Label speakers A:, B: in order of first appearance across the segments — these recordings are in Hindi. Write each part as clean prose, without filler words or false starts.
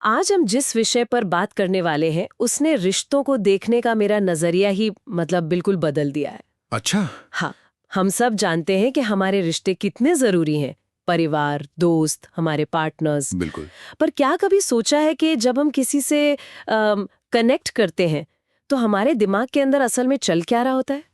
A: आज हम जिस विषय पर बात करने वाले हैं उसने रिश्तों को देखने का मेरा नजरिया ही बिल्कुल बदल दिया है।
B: अच्छा।
A: हाँ, हम सब जानते हैं कि हमारे रिश्ते कितने जरूरी हैं। परिवार, दोस्त, हमारे पार्टनर्स।
B: बिल्कुल।
A: पर क्या कभी सोचा है कि जब हम किसी से कनेक्ट करते हैं तो हमारे दिमाग के अंदर असल में चल क्या रहा होता है?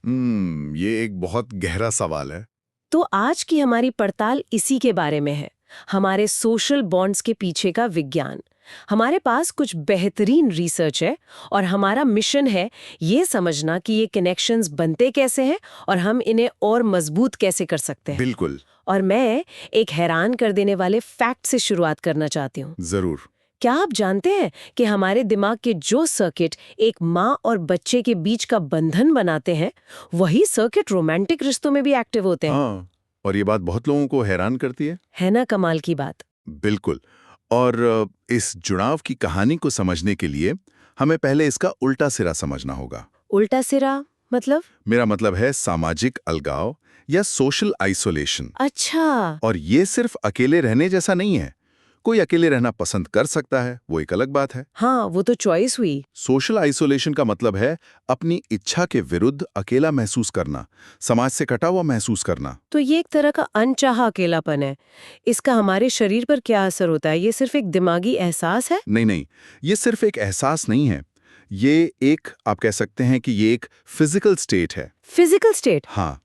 B: ये एक बहुत गहरा सवाल है।
A: तो आज की हमारी पड़ताल इसी के बारे में है, हमारे सोशल बॉन्ड्स के पीछे का विज्ञान। हमारे पास कुछ बेहतरीन रिसर्च है और हमारा मिशन है ये समझना कि ये कनेक्शंस बनते कैसे हैं और हम इन्हें और मजबूत कैसे कर सकते हैं।
B: बिल्कुल।
A: और मैं एक हैरान कर देने वाले फैक्ट से शुरुआत करना चाहती हूँ।
B: जरूर।
A: क्या आप जानते हैं कि हमारे दिमाग के जो सर्किट एक माँ और बच्चे के बीच का बंधन बनाते हैं, वही सर्किट रोमांटिक रिश्तों में भी एक्टिव होते हैं?
B: हाँ, और ये बात बहुत लोगों को हैरान करती
A: है ना कमाल की बात?
B: बिल्कुल। और इस जुड़ाव की कहानी को समझने के लिए हमें पहले इसका उल्टा सिरा समझना होगा।
A: उल्टा सिरा मतलब?
B: मेरा मतलब है सामाजिक अलगाव या सोशल आइसोलेशन।
A: अच्छा।
B: और ये सिर्फ अकेले रहने जैसा नहीं है। कोई अकेले रहना पसंद कर सकता है, वो एक अलग बात है।
A: हाँ, वो तो चॉइस हुई।
B: सोशल आइसोलेशन का मतलब है अपनी इच्छा के विरुद्ध अकेला महसूस करना, समाज से कटा हुआ महसूस करना।
A: तो ये एक तरह का अनचाहा अकेलापन है। इसका हमारे शरीर पर क्या असर होता है? ये सिर्फ एक दिमागी एहसास है?
B: नहीं नहीं, ये सिर्फ एक एहसास नहीं है। ये एक, आप कह सकते हैं कि ये एक फिजिकल स्टेट है।
A: Physical state?
B: हाँ,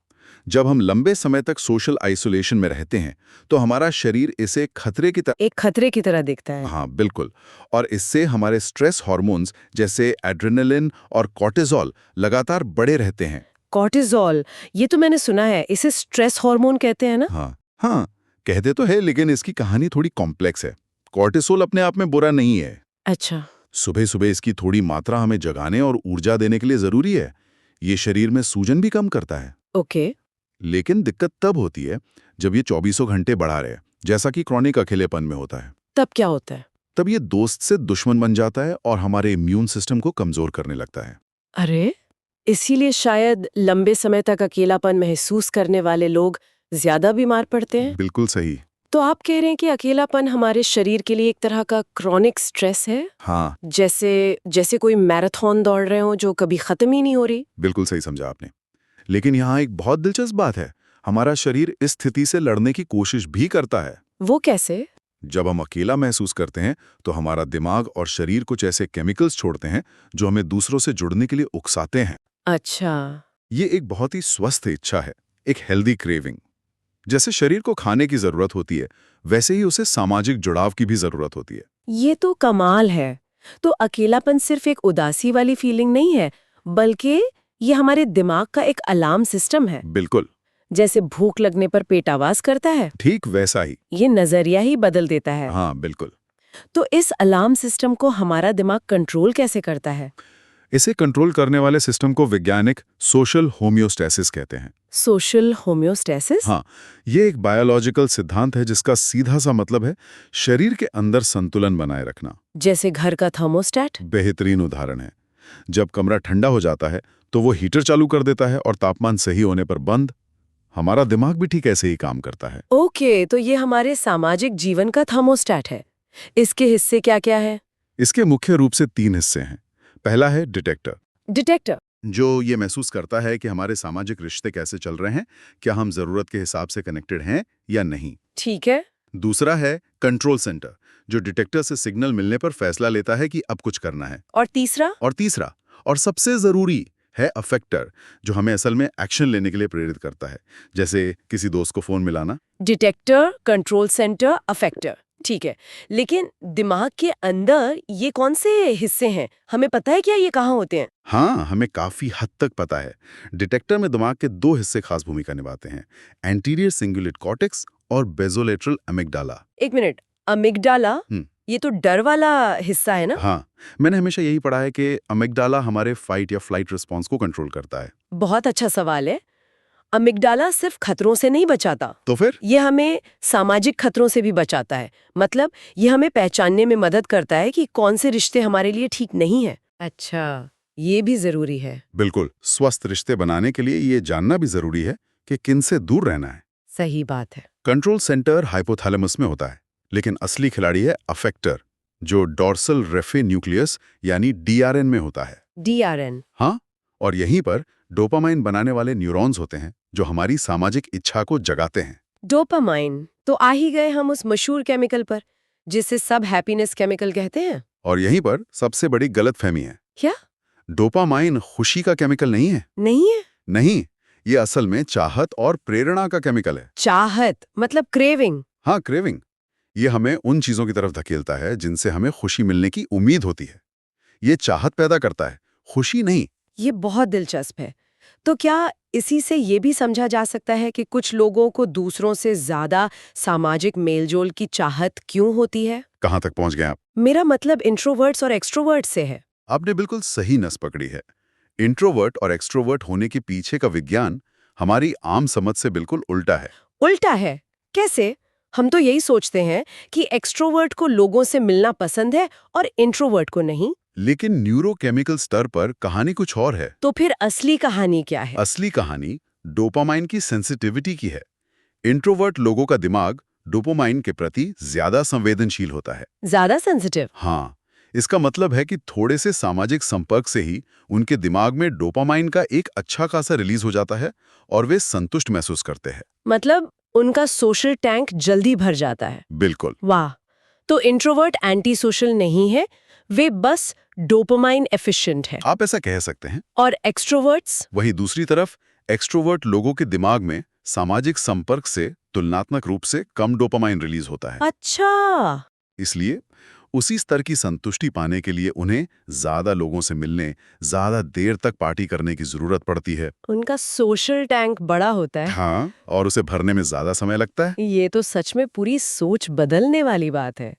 B: जब हम लंबे समय तक सोशल आइसोलेशन में रहते हैं तो हमारा शरीर इसे खतरे की तरह,
A: एक खतरे की तरह दिखता है।
B: हाँ बिल्कुल, और इससे हमारे स्ट्रेस हार्मोन्स जैसे एड्रेनलिन और कॉर्टिसोल लगातार बढ़े रहते हैं।
A: कॉर्टिजोल, ये तो मैंने सुना है, इसे स्ट्रेस हार्मोन कहते हैं ना?
B: हाँ हाँ, कहते तो है, लेकिन इसकी कहानी थोड़ी कॉम्प्लेक्स है। कॉर्टिसोल अपने आप में बुरा नहीं है।
A: अच्छा।
B: सुबह सुबह इसकी थोड़ी मात्रा हमें जगाने और ऊर्जा देने के लिए जरूरी है। ये शरीर में सूजन भी कम करता है।
A: ओके।
B: लेकिन दिक्कत तब होती है जब ये 24 घंटे बढ़ा रहे, जैसा कि क्रॉनिक अकेलेपन में होता है।
A: तब क्या होता है?
B: तब ये दोस्त से दुश्मन बन जाता है और हमारे इम्यून सिस्टम को कमजोर करने लगता है।
A: अरे, इसीलिए शायद लंबे समय तक अकेलापन महसूस करने वाले लोग ज्यादा बीमार पड़ते हैं।
B: बिल्कुल सही।
A: तो आप कह रहे हैं कि अकेलापन हमारे शरीर के लिए एक तरह का क्रॉनिक स्ट्रेस है?
B: हाँ,
A: जैसे जैसे कोई मैराथन दौड़ रहे हो जो कभी खत्म ही नहीं हो रही।
B: बिल्कुल सही समझा आपने। लेकिन यहाँ एक बहुत दिलचस्प बात है, हमारा शरीर इस स्थिति से लड़ने की कोशिश भी करता है।
A: वो कैसे?
B: जब हम अकेला महसूस करते हैं तो हमारा दिमाग और शरीर कुछ ऐसे केमिकल्स छोड़ते हैं जो हमें दूसरों से जुड़ने के लिए उकसाते हैं।
A: अच्छा।
B: ये एक बहुत ही स्वस्थ इच्छा है, एक हेल्दी क्रेविंग। जैसे शरीर को खाने की जरूरत होती है, वैसे ही उसे सामाजिक जुड़ाव की भी जरूरत होती है।
A: ये तो कमाल है। तो अकेलापन सिर्फ एक उदासी वाली फीलिंग नहीं है, बल्कि ये हमारे दिमाग का एक अलार्म सिस्टम है।
B: बिल्कुल।
A: जैसे भूख लगने पर पेट आवाज करता है,
B: ठीक वैसा ही।
A: ये नजरिया ही बदल देता है।
B: हाँ बिल्कुल।
A: तो इस अलार्म सिस्टम को हमारा दिमाग कंट्रोल कैसे करता है?
B: इसे कंट्रोल करने वाले सिस्टम को वैज्ञानिक सोशल होम्योस्टेसिस कहते हैं।
A: Social homeostasis?
B: हाँ, ये एक बायोलॉजिकल सिद्धांत है जिसका सीधा सा मतलब है शरीर के अंदर संतुलन बनाए रखना।
A: जैसे घर का थर्मोस्टेट?
B: बेहतरीन उदाहरण है। जब कमरा ठंडा हो जाता है तो वो हीटर चालू कर देता है और तापमान सही होने पर बंद। हमारा दिमाग भी ठीक ऐसे ही काम करता है।
A: ओके, तो ये हमारे सामाजिक जीवन का थर्मोस्टेट है। इसके हिस्से क्या क्या है?
B: इसके मुख्य रूप से 3 हिस्से हैं। पहला है डिटेक्टर,
A: डिटेक्टर?
B: जो ये महसूस करता है कि हमारे सामाजिक रिश्ते कैसे चल रहे हैं, क्या हम जरूरत के हिसाब से कनेक्टेड हैं या नहीं।
A: ठीक है।
B: दूसरा है कंट्रोल सेंटर, जो डिटेक्टर से सिग्नल मिलने पर फैसला लेता है कि अब कुछ करना है।
A: और तीसरा?
B: और सबसे जरूरी है अफेक्टर, जो हमें असल में एक्शन लेने के लिए प्रेरित करता है, जैसे किसी दोस्त को फोन मिलाना।
A: Detector, control centre, effector. ठीक है, लेकिन दिमाग के अंदर ये कौन से हिस्से हैं? हमें पता है क्या ये कहाँ होते हैं?
B: हाँ, हमें काफी हद तक पता है। डिटेक्टर में दिमाग के 2 हिस्से खास भूमिका निभाते हैं, एंटीरियर सिंगुलेट कॉर्टेक्स और बेसोलेटरल अमिगडाला।
A: एक मिनट, अमिगडाला?
B: हम्म।
A: ये तो डर वाला हिस्सा है ना?
B: हाँ, मैंने हमेशा यही पढ़ा है कि अमिगडाला हमारे फाइट या फ्लाइट रिस्पॉन्स को कंट्रोल करता है।
A: बहुत अच्छा सवाल है। अमिगडाला सिर्फ खतरों से नहीं बचाता,
B: तो फिर
A: ये हमें सामाजिक खतरों से भी बचाता है। मतलब ये हमें पहचानने में मदद करता है कि कौन से रिश्ते हमारे लिए ठीक नहीं है। अच्छा, ये भी जरूरी है।
B: बिल्कुल, स्वस्थ रिश्ते बनाने के लिए ये जानना भी जरूरी है कि किन से दूर रहना है।
A: सही बात है।
B: कंट्रोल सेंटर हाइपोथैलेमस में होता है, लेकिन असली खिलाड़ी है अफेक्टर, जो डॉर्सल रेफे न्यूक्लियस यानी डीआरएन में होता है।
A: DRN।
B: हाँ, और यहीं पर डोपामाइन बनाने वाले न्यूरॉन्स होते हैं जो हमारी सामाजिक इच्छा को जगाते हैं।
A: डोपामाइन, तो आ ही गए हम उस मशहूर केमिकल पर जिसे सब हैप्पीनेस केमिकल कहते हैं।
B: और यहीं पर सबसे बड़ी गलतफहमी है।
A: क्या?
B: डोपामाइन खुशी का केमिकल नहीं है।
A: नहीं है?
B: नहीं, ये असल में चाहत और प्रेरणा का केमिकल है।
A: चाहत मतलब क्रेविंग।
B: हाँ, क्रेविंग। ये हमें उन चीजों की तरफ धकेलता है जिनसे हमें खुशी मिलने की उम्मीद होती है। ये चाहत पैदा करता है, खुशी नहीं।
A: ये बहुत दिलचस्प है। तो क्या इसी से ये भी समझा जा सकता है कि कुछ लोगों को दूसरों से ज्यादा सामाजिक मेलजोल की चाहत क्यों होती है?
B: कहाँ तक पहुंच गए आप?
A: मेरा मतलब इंट्रोवर्ट्स और एक्सट्रोवर्ट्स से है।
B: आपने बिल्कुल सही नस पकड़ी है। इंट्रोवर्ट और एक्सट्रोवर्ट होने के पीछे का विज्ञान हमारी आम समझ से बिल्कुल उल्टा है।
A: उल्टा है? कैसे? हम तो यही सोचते हैं कि एक्सट्रोवर्ट को लोगों से मिलना पसंद है और इंट्रोवर्ट को नहीं।
B: लेकिन न्यूरोकेमिकल स्तर पर कहानी कुछ और है।
A: तो फिर असली कहानी क्या है?
B: असली कहानी डोपामाइन की सेंसिटिविटी की है। इंट्रोवर्ट लोगों का दिमाग डोपामाइन के प्रति ज्यादा संवेदनशील होता है।
A: ज्यादा सेंसिटिव?
B: हाँ, इसका मतलब है कि थोड़े से सामाजिक संपर्क से ही उनके दिमाग में डोपामाइन का एक अच्छा खासा रिलीज हो जाता है और वे संतुष्ट महसूस करते हैं।
A: मतलब उनका सोशल टैंक जल्दी भर जाता है।
B: बिल्कुल।
A: वाह! तो इंट्रोवर्ट एंटी सोशल नहीं है, वे बस डोपामाइन एफिशिएंट है।
B: आप ऐसा कह सकते हैं।
A: और एक्सट्रोवर्ट्स?
B: वहीं दूसरी तरफ एक्सट्रोवर्ट लोगों के दिमाग में सामाजिक संपर्क से तुलनात्मक रूप से कम डोपामाइन रिलीज होता है।
A: अच्छा।
B: इसलिए उसी स्तर की संतुष्टि पाने के लिए उन्हें ज्यादा लोगों से मिलने, ज्यादा देर तक पार्टी करने की जरूरत पड़ती है।
A: उनका सोशल टैंक बड़ा होता है।
B: हाँ, और उसे भरने में ज्यादा समय लगता है।
A: ये तो सच में पूरी सोच बदलने वाली बात है।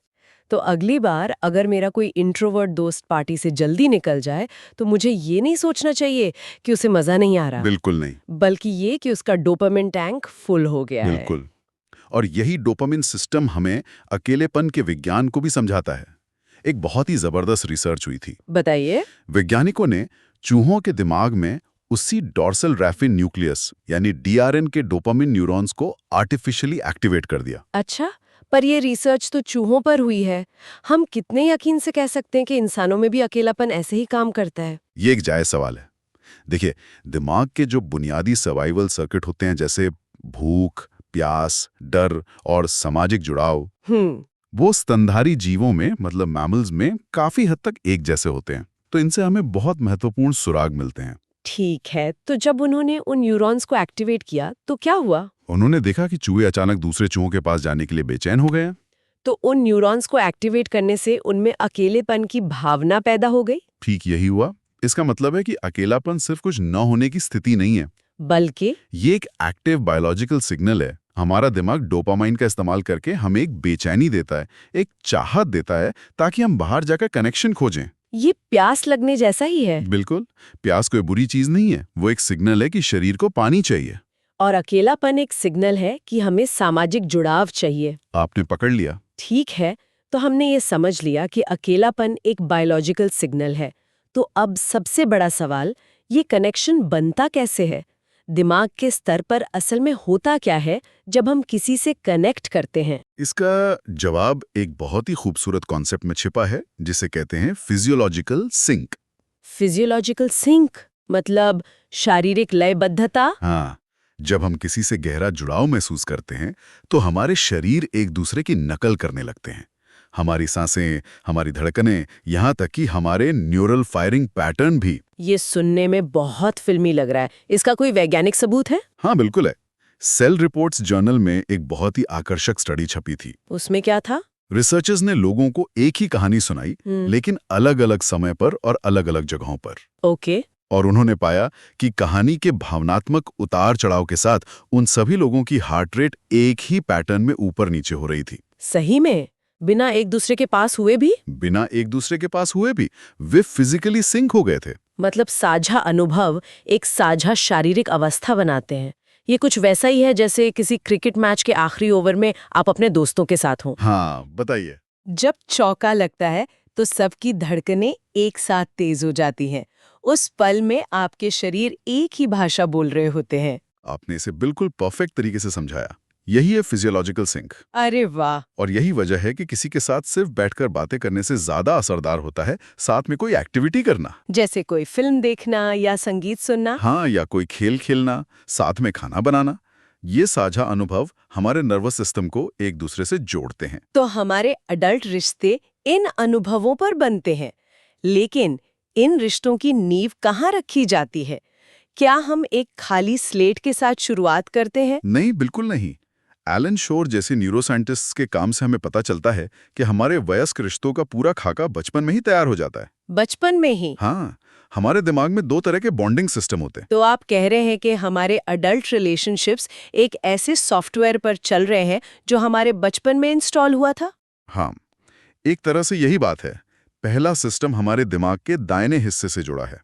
A: तो अगली बार अगर मेरा कोई इंट्रोवर्ट दोस्त पार्टी से जल्दी निकल जाए तो मुझे ये नहीं सोचना चाहिए कि उसे मजा नहीं आ रहा,
B: बिल्कुल नहीं।
A: बल्कि ये कि उसका डोपामिन टैंक फुल हो गया है।
B: बिल्कुल। और यही डोपामिन सिस्टम हमें अकेलेपन के विज्ञान को भी समझाता है। एक बहुत ही जबरदस्त रिसर्च हुई थी।
A: बताइए।
B: वैज्ञानिकों ने चूहों के दिमाग में उसी डॉर्सल रैफिन न्यूक्लियस यानी डीआरएन के डोपामिन न्यूरॉन्स को आर्टिफिशियली एक्टिवेट कर दिया।
A: अच्छा, पर ये रिसर्च तो चूहों पर हुई है। हम कितने यकीन से कह सकते हैं कि इंसानों में भी अकेलापन ऐसे ही काम करता है?
B: ये एक जायज सवाल है। देखिए, दिमाग के जो बुनियादी सर्वाइवल सर्किट होते हैं जैसे भूख, प्यास, डर और सामाजिक जुड़ाव, वो स्तनधारी जीवों में मतलब मैमल्स में काफी हद तक एक जैसे होते हैं। तो इनसे हमें बहुत महत्वपूर्ण सुराग मिलते हैं।
A: ठीक है, तो जब उन्होंने उन न्यूरॉन्स को एक्टिवेट किया तो क्या हुआ?
B: उन्होंने देखा कि चूहे अचानक दूसरे चूहों के पास जाने के लिए बेचैन हो गए हैं।
A: तो उन न्यूरॉन्स को एक्टिवेट करने से उनमें अकेलेपन की भावना पैदा हो गई?
B: ठीक यही हुआ। इसका मतलब है कि अकेलापन सिर्फ कुछ न होने की स्थिति नहीं है,
A: बल्कि
B: ये एक एक्टिव बायोलॉजिकल सिग्नल है। हमारा दिमाग डोपामाइन का इस्तेमाल करके हमें एक बेचैनी देता है, एक चाहत देता है ताकि हम बाहर जाकर कनेक्शन खोजें।
A: ये प्यास लगने जैसा ही है।
B: बिल्कुल। प्यास कोई बुरी चीज नहीं है, वो एक सिग्नल है कि शरीर को पानी चाहिए।
A: और अकेलापन एक सिग्नल है कि हमें सामाजिक जुड़ाव चाहिए।
B: आपने पकड़ लिया।
A: ठीक है, तो हमने ये समझ लिया कि अकेलापन एक बायोलॉजिकल सिग्नल है। तो अब सबसे बड़ा सवाल, ये कनेक्शन बनता कैसे है? दिमाग के स्तर पर असल में होता क्या है जब हम किसी से कनेक्ट करते हैं?
B: इसका जवाब एक बहुत ही खूबसूरत कॉन्सेप्ट में छिपा है जिसे कहते हैं फिजियोलॉजिकल सिंक।
A: फिजियोलॉजिकल सिंक मतलब शारीरिक लयबद्धता?
B: हाँ, जब हम किसी से गहरा जुड़ाव महसूस करते हैं तो हमारे शरीर एक दूसरे की नकल करने लगते हैं। हमारी सांसें, हमारी धड़कनें, यहाँ तक कि हमारे न्यूरल फायरिंग पैटर्न भी।
A: ये सुनने में बहुत फिल्मी लग रहा है। इसका कोई वैज्ञानिक सबूत है?
B: हाँ, बिल्कुल है। सेल रिपोर्ट्स जर्नल में एक बहुत ही आकर्षक स्टडी छपी थी।
A: उसमें क्या था?
B: रिसर्चर्स ने लोगों को एक ही कहानी सुनाई, लेकिन अलग-अलग समय पर और अलग-अलग जगहों पर।
A: ओके।
B: और उन्होंने पाया कि कहानी के भावनात्मक उतार चढ़ाव के साथ उन सभी लोगों की हार्ट रेट एक ही पैटर्न में ऊपर नीचे हो रही थी।
A: सही में? बिना एक दूसरे के पास हुए भी?
B: बिना एक दूसरे के पास हुए भी वे फिजिकली सिंक हो गए थे।
A: मतलब साझा अनुभव एक साझा शारीरिक अवस्था बनाते हैं। ये कुछ वैसा ही है जैसे किसी क्रिकेट मैच के आखिरी ओवर में आप अपने दोस्तों के साथ हो।
B: हाँ, बताइए।
A: जब चौका लगता है तो सबकी धड़कनें एक साथ तेज हो जाती हैं। उस पल में आपके शरीर एक ही भाषा बोल रहे होते हैं।
B: आपने इसे बिल्कुल परफेक्ट तरीके से समझाया। यही है फिजियोलॉजिकल सिंक।
A: अरे वाह।
B: और यही वजह है कि किसी के साथ सिर्फ बैठकर बातें करने से ज्यादा असरदार होता है साथ में कोई एक्टिविटी करना।
A: जैसे कोई फिल्म देखना या संगीत सुनना।
B: हाँ, या कोई खेल खेलना, साथ में खाना बनाना। ये साझा अनुभव हमारे नर्वस सिस्टम को एक दूसरे से जोड़ते हैं।
A: तो हमारे अडल्ट रिश्ते इन अनुभवों पर बनते हैं। लेकिन इन रिश्तों की नींव कहाँ रखी जाती है? क्या हम एक खाली स्लेट के साथ शुरुआत करते हैं?
B: नहीं, बिल्कुल नहीं। एलन शोर जैसे न्यूरोसाइंटिस्ट्स के काम से हमें पता चलता है कि हमारे वयस्क रिश्तों का पूरा खाका बचपन में ही तैयार हो जाता है।
A: बचपन में ही?
B: हाँ, हमारे दिमाग में 2 तरह के बॉन्डिंग सिस्टम होते हैं।
A: तो आप कह रहे हैं कि हमारे अडल्ट रिलेशनशिप्स एक ऐसे सॉफ्टवेयर पर चल रहे हैं जो हमारे बचपन में इंस्टॉल हुआ था?
B: हाँ, एक तरह से यही बात है। पहला सिस्टम हमारे दिमाग के दाहिने हिस्से से जुड़ा है।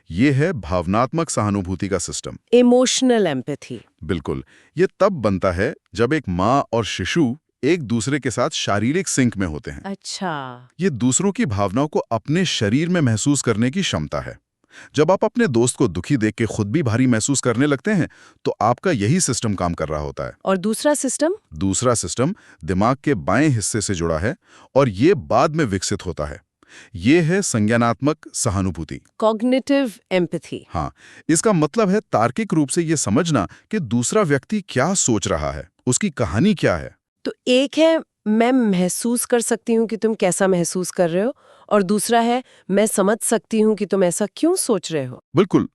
B: ये है भावनात्मक सहानुभूति का सिस्टम।
A: Emotional empathy.
B: बिल्कुल। ये तब बनता है जब एक माँ और शिशु एक दूसरे के साथ शारीरिक सिंक में होते हैं।
A: अच्छा।
B: ये दूसरों की भावनाओं को अपने शरीर में महसूस करने की क्षमता है। जब आप अपने दोस्त को दुखी देख के खुद भी भारी महसूस करने लगते हैं, तो आपका यही सिस्टम काम कर रहा होता है।
A: और दूसरा सिस्टम?
B: दूसरा सिस्टम दिमाग के बाएं हिस्से से जुड़ा है और ये बाद में विकसित होता है। ये है संज्ञानात्मक सहानुभूति।
A: Cognitive empathy.
B: हाँ, इसका मतलब है तार्किक रूप से ये समझना कि दूसरा व्यक्ति क्या सोच रहा है, उसकी कहानी क्या है।
A: तो एक है मैं महसूस कर सकती हूँ कि तुम कैसा महसूस कर रहे हो, और दूसरा है मैं समझ सकती हूँ कि तुम ऐसा क्यों सोच रहे हो।
B: बिल्कुल।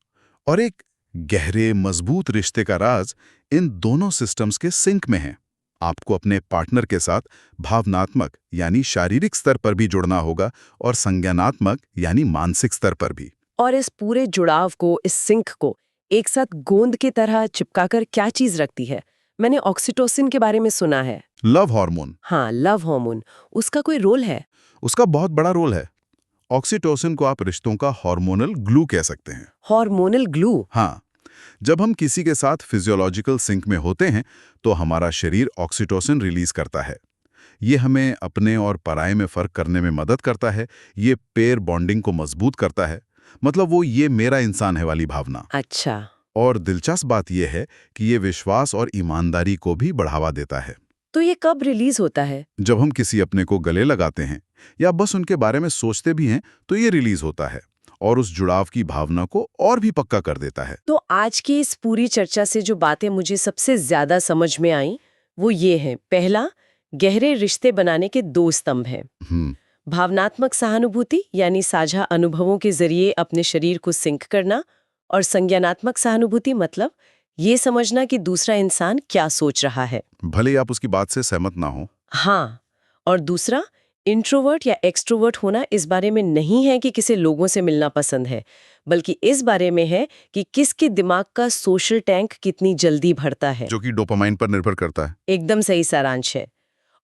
B: और एक गहरे मजबूत रिश्ते का राज इन दोनों सिस्टम्स के सिंक में है। आपको अपने पार्टनर के साथ भावनात्मक यानी शारीरिक स्तर पर भी जुड़ना होगा और संज्ञानात्मक यानी मानसिक स्तर पर भी।
A: और इस पूरे जुड़ाव को, इस सिंक को एक साथ गोंद की तरह चिपकाकर क्या चीज रखती है? मैंने ऑक्सीटोसिन के बारे में सुना है।
B: Love hormone.
A: हाँ, लव हार्मोन। उसका कोई रोल है?
B: उसका बहुत बड़ा रोल है। ऑक्सीटोसिन को आप रिश्तों का हार्मोनल ग्लू कह सकते हैं।
A: Hormonal glue?
B: हाँ, जब हम किसी के साथ फिजियोलॉजिकल सिंक में होते हैं तो हमारा शरीर ऑक्सीटोसिन रिलीज करता है। ये हमें अपने और पराये में फर्क करने में मदद करता है। ये पेयर बॉन्डिंग को मजबूत करता है। मतलब वो ये मेरा इंसान है वाली भावना।
A: अच्छा।
B: और दिलचस्प बात यह है कि ये विश्वास और ईमानदारी को भी बढ़ावा देता है।
A: तो ये कब रिलीज होता है?
B: जब हम किसी अपने को गले लगाते हैं या बस उनके बारे में सोचते भी हैं तो ये रिलीज होता है और उस जुड़ाव की भावना को और भी पक्का कर देता है।
A: तो आज की इस पूरी चर्चा से जो बातें मुझे सबसे ज्यादा समझ में आई वो ये है। पहला, गहरे रिश्ते बनाने के 2 स्तंभ हैं। भावनात्मक सहानुभूति यानी साझा अनुभवों के जरिए अपने शरीर को सिंक करना, और संज्ञानात्मक सहानुभूति मतलब ये समझना कि दूसरा इंसान क्या सोच रहा है,
B: भले ही आप उसकी बात से सहमत ना हो।
A: हाँ। और दूसरा, इंट्रोवर्ट या एक्सट्रोवर्ट होना इस बारे में नहीं है कि किसे लोगों से मिलना पसंद है, बल्कि इस बारे में है कि किसके दिमाग का सोशल टैंक कितनी जल्दी भरता है,
B: जो कि डोपामाइन पर निर्भर करता है।
A: एकदम सही सारांश है।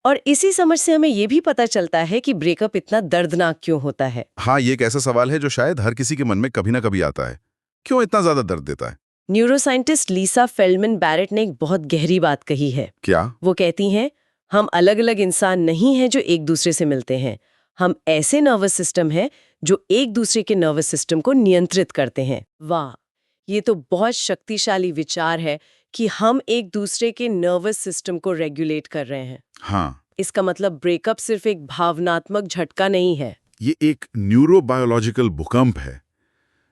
A: और इसी समझ से हमें ये भी पता चलता है कि ब्रेकअप इतना दर्दनाक क्यों होता है।
B: हाँ, ये एक ऐसा सवाल है जो शायद हर किसी के मन में कभी ना कभी आता है। क्यों इतना ज्यादा दर्द देता है?
A: न्यूरोसाइंटिस्ट लीसा फेल्डमैन बैरेट ने एक बहुत गहरी बात कही है।
B: क्या?
A: वो कहती हैं, हम अलग अलग इंसान नहीं हैं जो एक दूसरे से मिलते हैं। हम ऐसे नर्वस सिस्टम हैं जो एक दूसरे के नर्वस सिस्टम को नियंत्रित करते हैं। वाह, ये तो बहुत शक्तिशाली विचार है कि हम एक दूसरे के नर्वस सिस्टम को रेगुलेट कर रहे हैं।
B: हाँ,
A: इसका मतलब ब्रेकअप सिर्फ एक भावनात्मक झटका नहीं है।
B: ये एक न्यूरोबायोलॉजिकल भूकंप है।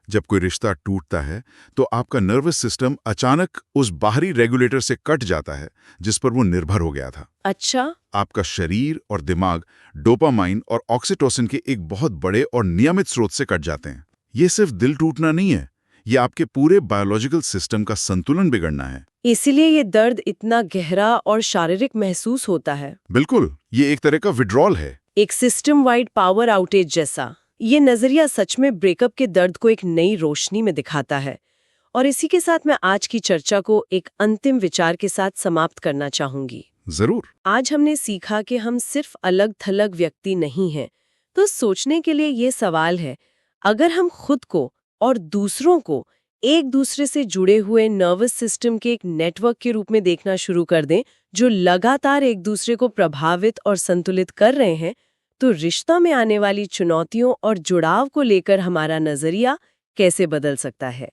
B: जब कोई रिश्ता टूटता है तो आपका नर्वस सिस्टम अचानक उस बाहरी रेगुलेटर से कट जाता है जिस पर वो निर्भर हो गया था।
A: अच्छा।
B: आपका शरीर और दिमाग डोपामाइन और ऑक्सीटोसिन के एक बहुत बड़े और नियमित स्रोत से कट जाते हैं। ये सिर्फ दिल टूटना नहीं है, ये आपके पूरे बायोलॉजिकल सिस्टम का संतुलन बिगड़ना है।
A: इसीलिए ये दर्द इतना गहरा और शारीरिक महसूस होता है।
B: बिल्कुल, ये एक तरह का विड्रॉल है।
A: एक सिस्टम वाइड पावर आउटेज जैसा। ये नजरिया सच में ब्रेकअप के दर्द को एक नई रोशनी में दिखाता है। और इसी के साथ मैं आज की चर्चा को एक अंतिम विचार के साथ समाप्त करना चाहूंगी।
B: जरूर।
A: आज हमने सीखा कि हम सिर्फ अलग थलग व्यक्ति नहीं हैं। तो सोचने के लिए ये सवाल है, अगर हम खुद को और दूसरों को एक दूसरे से जुड़े हुए नर्वस सिस्टम के एक नेटवर्क के रूप में देखना शुरू कर दें जो लगातार एक दूसरे को प्रभावित और संतुलित कर रहे हैं, तो रिश्ता में आने वाली चुनौतियों और जुड़ाव को लेकर हमारा नजरिया कैसे बदल सकता है।